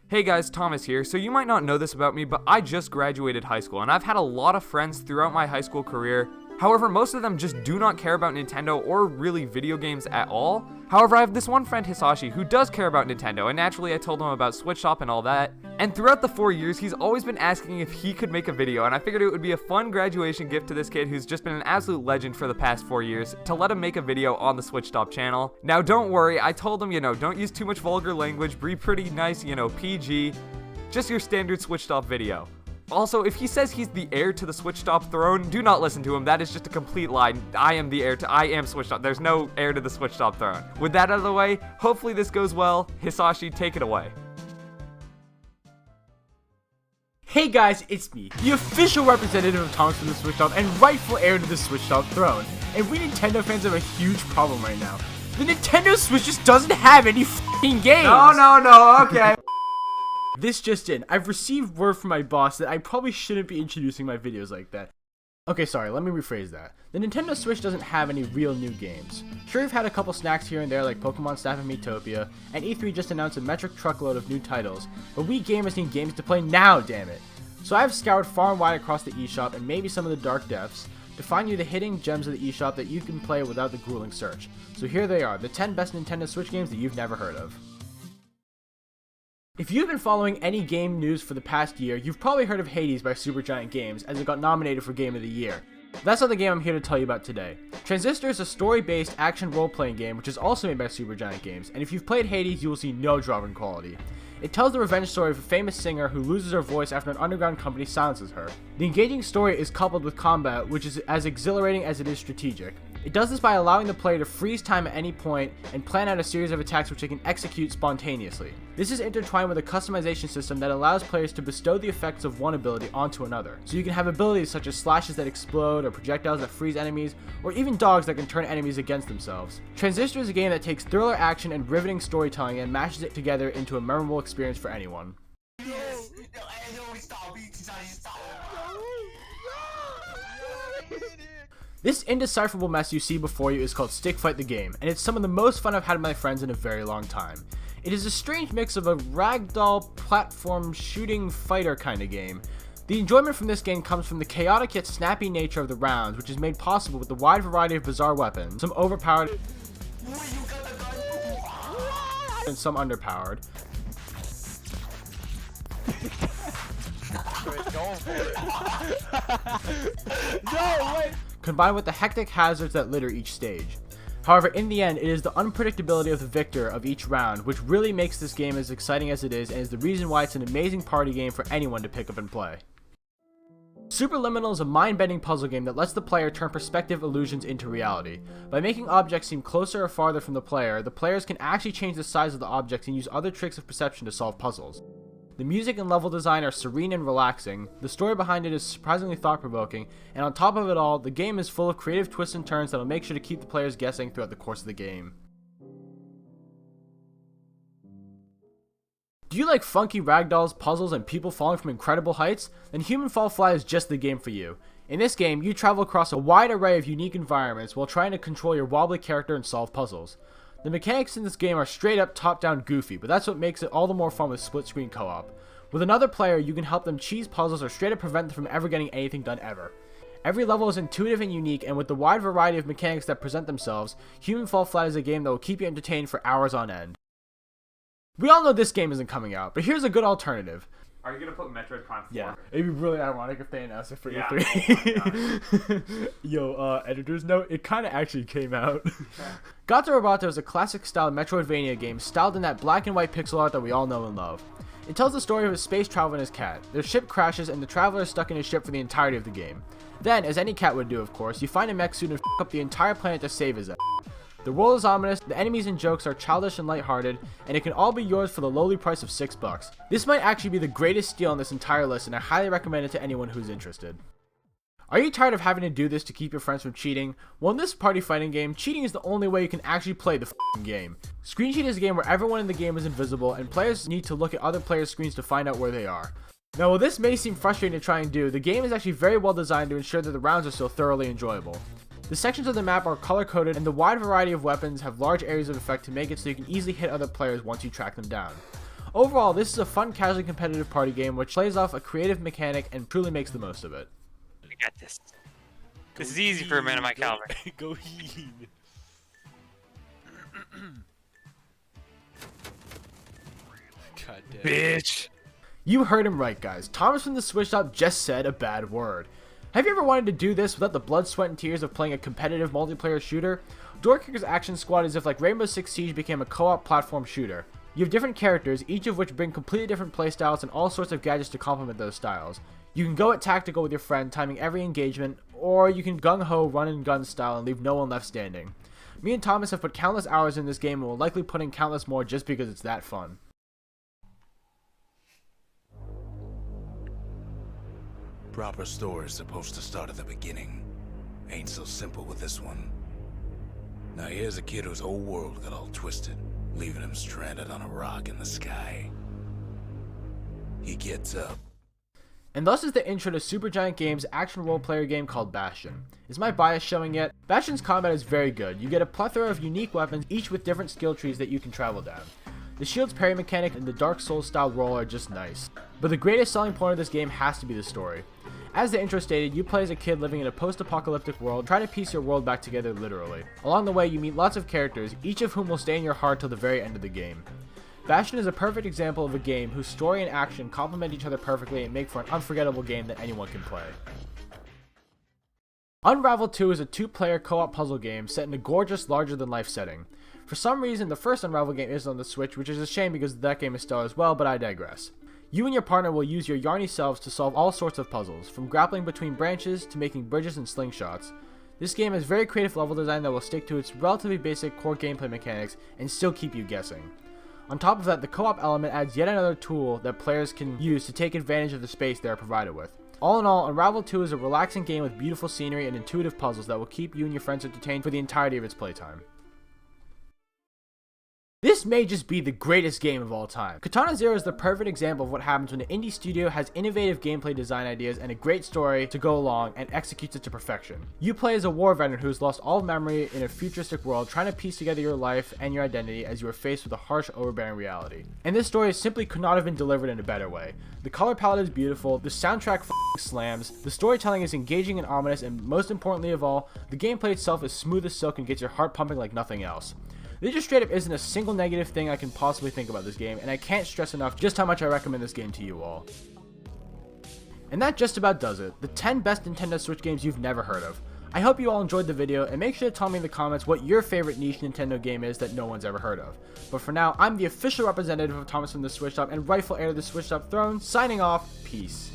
Hey guys, Thomas here. So you might not know this about me, but I just graduated high school and I've had a lot of friends throughout my high school career. However, most of them just do not care about Nintendo or really video games at all. However, I have this one friend, Hisashi, who does care about Nintendo, and naturally I told him about Switch Shop and all that. And throughout the 4 years, he's always been asking if he could make a video, and I figured it would be a fun graduation gift to this kid who's just been an absolute legend for the past 4 years, to let him make a video on the Switch Shop channel. Now don't worry, I told him, don't use too much vulgar language, be pretty nice, PG, just your standard Switch Shop video. Also, if he says he's the heir to the Switch Shop throne, do not listen to him. That is just a complete lie. I am Switch Shop. There's no heir to the Switch Shop throne. With that out of the way, hopefully this goes well. Hisashi, take it away. Hey guys, it's me, the official representative of Thomas from the Switch Shop and rightful heir to the Switch Shop throne. And we Nintendo fans have a huge problem right now. The Nintendo Switch just doesn't have any f***ing games! No, okay. This just in, I've received word from my boss that I probably shouldn't be introducing my videos like that. Okay, sorry, let me rephrase that. The Nintendo Switch doesn't have any real new games. Sure, we've had a couple snacks here and there like Pokemon Snap and Miitopia, and E3 just announced a metric truckload of new titles, but we gamers need games to play now, damn it! So I've scoured far and wide across the eShop and maybe some of the dark depths to find you the hidden gems of the eShop that you can play without the grueling search. So here they are, the 10 best Nintendo Switch games that you've never heard of. If you've been following any game news for the past year, you've probably heard of Hades by Supergiant Games, as it got nominated for Game of the Year. That's not the game I'm here to tell you about today. Transistor is a story-based action role-playing game which is also made by Supergiant Games, and if you've played Hades, you will see no drop in quality. It tells the revenge story of a famous singer who loses her voice after an underground company silences her. The engaging story is coupled with combat, which is as exhilarating as it is strategic. It does this by allowing the player to freeze time at any point and plan out a series of attacks which they can execute spontaneously. This is intertwined with a customization system that allows players to bestow the effects of one ability onto another. So you can have abilities such as slashes that explode, or projectiles that freeze enemies, or even dogs that can turn enemies against themselves. Transistor is a game that takes thriller action and riveting storytelling and mashes it together into a memorable experience for anyone. This indecipherable mess you see before you is called Stick Fight the Game, and it's some of the most fun I've had with my friends in a very long time. It is a strange mix of a ragdoll platform shooting fighter kind of game. The enjoyment from this game comes from the chaotic yet snappy nature of the rounds, which is made possible with the wide variety of bizarre weapons, some overpowered and some underpowered. No, wait! Combined with the hectic hazards that litter each stage. However, in the end, it is the unpredictability of the victor of each round which really makes this game as exciting as it is, and is the reason why it's an amazing party game for anyone to pick up and play. Superliminal is a mind-bending puzzle game that lets the player turn perspective illusions into reality. By making objects seem closer or farther from the players can actually change the size of the objects and use other tricks of perception to solve puzzles. The music and level design are serene and relaxing, the story behind it is surprisingly thought-provoking, and on top of it all, the game is full of creative twists and turns that will make sure to keep the players guessing throughout the course of the game. Do you like funky ragdolls, puzzles, and people falling from incredible heights? Then Human Fall Flat is just the game for you. In this game, you travel across a wide array of unique environments while trying to control your wobbly character and solve puzzles. The mechanics in this game are straight up top-down goofy, but that's what makes it all the more fun with split-screen co-op. With another player, you can help them cheese puzzles or straight up prevent them from ever getting anything done ever. Every level is intuitive and unique, and with the wide variety of mechanics that present themselves, Human Fall Flat is a game that will keep you entertained for hours on end. We all know this game isn't coming out, but here's a good alternative. Are you gonna put Metroid Prime 4? Yeah, it'd be really ironic if they announced it for Yeah. E3. Yo, editor's note, it kinda actually came out. Gata Roboto is a classic-style Metroidvania game styled in that black and white pixel art that we all know and love. It tells the story of a space traveler and his cat. Their ship crashes and the traveler is stuck in his ship for the entirety of the game. Then, as any cat would do of course, you find a mech suit and f*** up the entire planet to save his ass. The world is ominous, the enemies and jokes are childish and lighthearted, and it can all be yours for the lowly price of $6. This might actually be the greatest steal on this entire list, and I highly recommend it to anyone who's interested. Are you tired of having to do this to keep your friends from cheating? Well, in this party fighting game, cheating is the only way you can actually play the f***ing game. Screen Cheat is a game where everyone in the game is invisible, and players need to look at other players' screens to find out where they are. Now, while this may seem frustrating to try and do, the game is actually very well designed to ensure that the rounds are still thoroughly enjoyable. The sections of the map are color-coded, and the wide variety of weapons have large areas of effect to make it so you can easily hit other players once you track them down. Overall, this is a fun, casually competitive party game which plays off a creative mechanic and truly makes the most of it. We got this. This is easy for a man of my caliber. Go heed. God damn. Bitch. You heard him right, guys. Thomas from the Switch Shop just said a bad word. Have you ever wanted to do this without the blood, sweat, and tears of playing a competitive multiplayer shooter? Doorkeeper's Action Squad is if like Rainbow Six Siege became a co-op platform shooter. You have different characters, each of which bring completely different playstyles and all sorts of gadgets to complement those styles. You can go at tactical with your friend, timing every engagement, or you can gung-ho, run-and-gun style and leave no one left standing. Me and Thomas have put countless hours in this game and will likely put in countless more just because it's that fun. Proper story is supposed to start at the beginning. Ain't so simple with this one. Now here's a kid whose whole world got all twisted, leaving him stranded on a rock in the sky. He gets up. And thus is the intro to Supergiant Games' action role-player game called Bastion. Is my bias showing yet? Bastion's combat is very good. You get a plethora of unique weapons, each with different skill trees that you can travel down. The shield's parry mechanic and the Dark Souls style roll are just nice. But the greatest selling point of this game has to be the story. As the intro stated, you play as a kid living in a post-apocalyptic world, trying to piece your world back together literally. Along the way, you meet lots of characters, each of whom will stay in your heart till the very end of the game. Bastion is a perfect example of a game whose story and action complement each other perfectly and make for an unforgettable game that anyone can play. Unravel II is a two-player co-op puzzle game set in a gorgeous, larger-than-life setting. For some reason, the first Unravel game is on the Switch, which is a shame because that game is stellar as well, but I digress. You and your partner will use your yarny selves to solve all sorts of puzzles, from grappling between branches to making bridges and slingshots. This game has very creative level design that will stick to its relatively basic core gameplay mechanics and still keep you guessing. On top of that, the co-op element adds yet another tool that players can use to take advantage of the space they are provided with. All in all, Unravel 2 is a relaxing game with beautiful scenery and intuitive puzzles that will keep you and your friends entertained for the entirety of its playtime. This may just be the greatest game of all time. Katana Zero is the perfect example of what happens when an indie studio has innovative gameplay design ideas and a great story to go along and executes it to perfection. You play as a war veteran who has lost all memory in a futuristic world, trying to piece together your life and your identity as you are faced with a harsh, overbearing reality. And this story simply could not have been delivered in a better way. The color palette is beautiful, the soundtrack slams, the storytelling is engaging and ominous, and most importantly of all, the gameplay itself is smooth as silk and gets your heart pumping like nothing else. There just straight up isn't a single negative thing I can possibly think about this game, and I can't stress enough just how much I recommend this game to you all. And that just about does it. The 10 best Nintendo Switch games you've never heard of. I hope you all enjoyed the video, and make sure to tell me in the comments what your favorite niche Nintendo game is that no one's ever heard of. But for now, I'm the official representative of Thomas from the Switch Shop and rightful heir to the Switch Shop throne, signing off, peace.